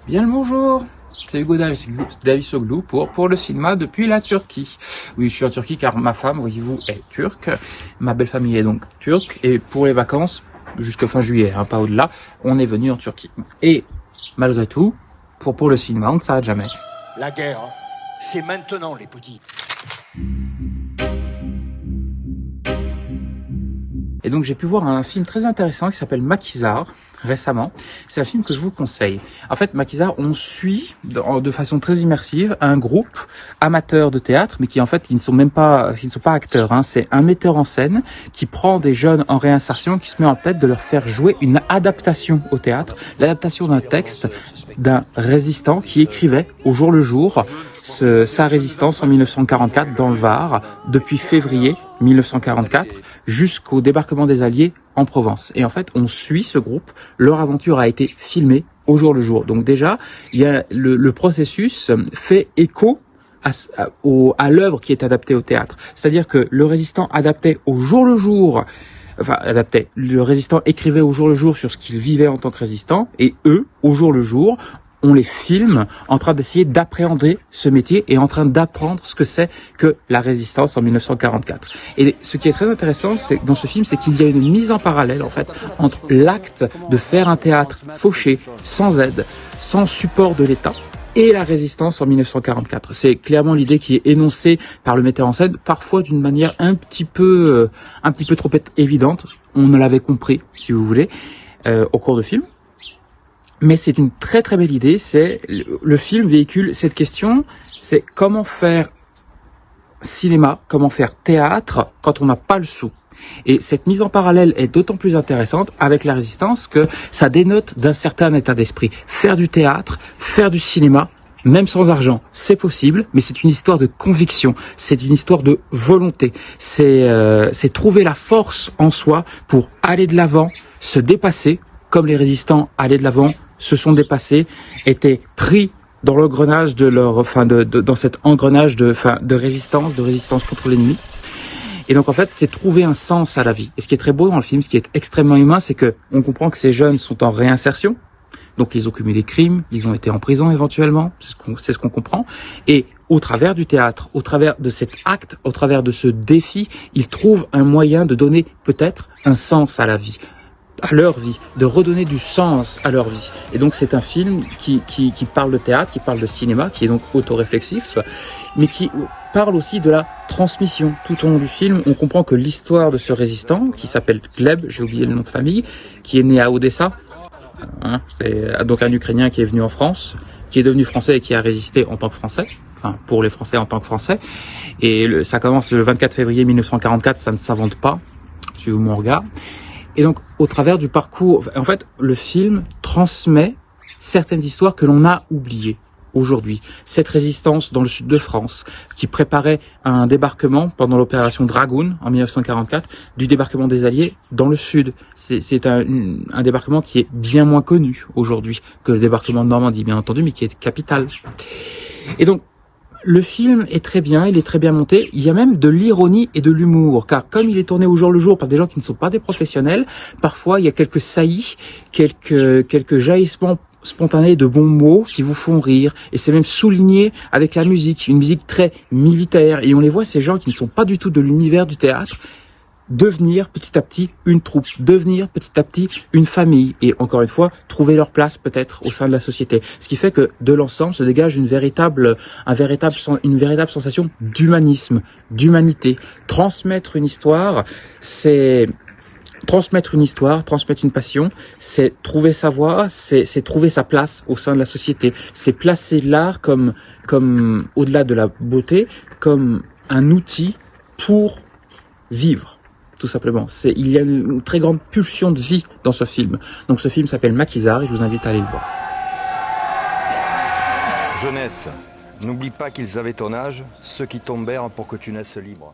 Bien le bonjour, c'est Hugo Davisoglu pour le cinéma depuis la Turquie. Oui, je suis en Turquie car ma femme, voyez-vous, est turque. Ma belle famille est donc turque et pour les vacances, jusqu'à fin juillet, pas au-delà, on est venu en Turquie. Et malgré tout, pour le cinéma, on ne s'arrête jamais. La guerre, c'est maintenant les petits. Et donc j'ai pu voir un film très intéressant qui s'appelle Maquisard récemment. C'est un film que je vous conseille. En fait, Maquisard, on suit de façon très immersive un groupe amateur de théâtre, mais qui en fait, ils ne sont pas acteurs. C'est un metteur en scène qui prend des jeunes en réinsertion, qui se met en tête de leur faire jouer une adaptation au théâtre, l'adaptation d'un texte d'un résistant qui écrivait au jour le jour sa résistance en 1944 dans le Var, depuis février 1944 jusqu'au débarquement des Alliés en Provence. Et en fait, on suit ce groupe. Leur aventure a été filmée au jour le jour. Donc déjà, il y a le processus fait écho à l'œuvre qui est adaptée au théâtre. C'est-à-dire que le résistant adaptait au jour le jour, le résistant écrivait au jour le jour sur ce qu'il vivait en tant que résistant, et eux, au jour le jour, on les filme en train d'essayer d'appréhender ce métier et en train d'apprendre ce que c'est que la résistance en 1944. Et ce qui est très intéressant dans ce film, c'est qu'il y a une mise en parallèle, en fait, entre l'acte de faire un théâtre fauché, sans aide, sans support de l'État, et la résistance en 1944. C'est clairement l'idée qui est énoncée par le metteur en scène, parfois d'une manière un petit peu trop évidente. On ne l'avait compris, si vous voulez, au cours de film. Mais c'est une très très belle idée. Le film véhicule cette question, c'est comment faire cinéma, comment faire théâtre quand on n'a pas le sou. Et cette mise en parallèle est d'autant plus intéressante avec la résistance que ça dénote d'un certain état d'esprit. Faire du théâtre, faire du cinéma, même sans argent, c'est possible, mais c'est une histoire de conviction, c'est une histoire de volonté. C'est trouver la force en soi pour aller de l'avant, se dépasser, comme les résistants allaient de l'avant, se sont dépassés, étaient pris dans l'engrenage dans cet engrenage de résistance contre l'ennemi. Et donc en fait, c'est trouver un sens à la vie. Et ce qui est très beau dans le film, ce qui est extrêmement humain, c'est que on comprend que ces jeunes sont en réinsertion. Donc ils ont commis des crimes, ils ont été en prison éventuellement, c'est ce qu'on comprend. Et au travers du théâtre, au travers de cet acte, au travers de ce défi, ils trouvent un moyen de donner peut-être un sens à la vie, à leur vie, de redonner du sens à leur vie. Et donc c'est un film qui parle de théâtre, qui parle de cinéma, qui est donc autoréflexif, mais qui parle aussi de la transmission. Tout au long du film, on comprend que l'histoire de ce résistant, qui s'appelle Gleb, j'ai oublié le nom de famille, qui est né à Odessa, c'est donc un Ukrainien qui est venu en France, qui est devenu français et qui a résisté en tant que français, pour les Français en tant que français. Et ça commence le 24 février 1944, ça ne s'invente pas, suivez mon regard. Et donc, au travers du parcours, en fait, le film transmet certaines histoires que l'on a oubliées aujourd'hui. Cette résistance dans le sud de France, qui préparait un débarquement pendant l'opération Dragoon en 1944, du débarquement des Alliés dans le sud. C'est un débarquement qui est bien moins connu aujourd'hui que le débarquement de Normandie, bien entendu, mais qui est capital. Et donc, le film est très bien, il est très bien monté. Il y a même de l'ironie et de l'humour, car comme il est tourné au jour le jour par des gens qui ne sont pas des professionnels, parfois il y a quelques saillies, quelques jaillissements spontanés de bons mots qui vous font rire. Et c'est même souligné avec la musique, une musique très militaire. Et on les voit, ces gens qui ne sont pas du tout de l'univers du théâtre, devenir petit à petit une troupe, devenir petit à petit une famille et encore une fois trouver leur place peut-être au sein de la société. Ce qui fait que de l'ensemble se dégage une véritable sensation d'humanisme, d'humanité. Transmettre une histoire, c'est transmettre une passion, c'est trouver sa voie, c'est trouver sa place au sein de la société. C'est placer l'art comme au-delà de la beauté, comme un outil pour vivre. Tout simplement. Il y a une très grande pulsion de vie dans ce film. Donc ce film s'appelle Maquisard et je vous invite à aller le voir. Jeunesse, n'oublie pas qu'ils avaient ton âge, ceux qui tombèrent pour que tu naisses libre.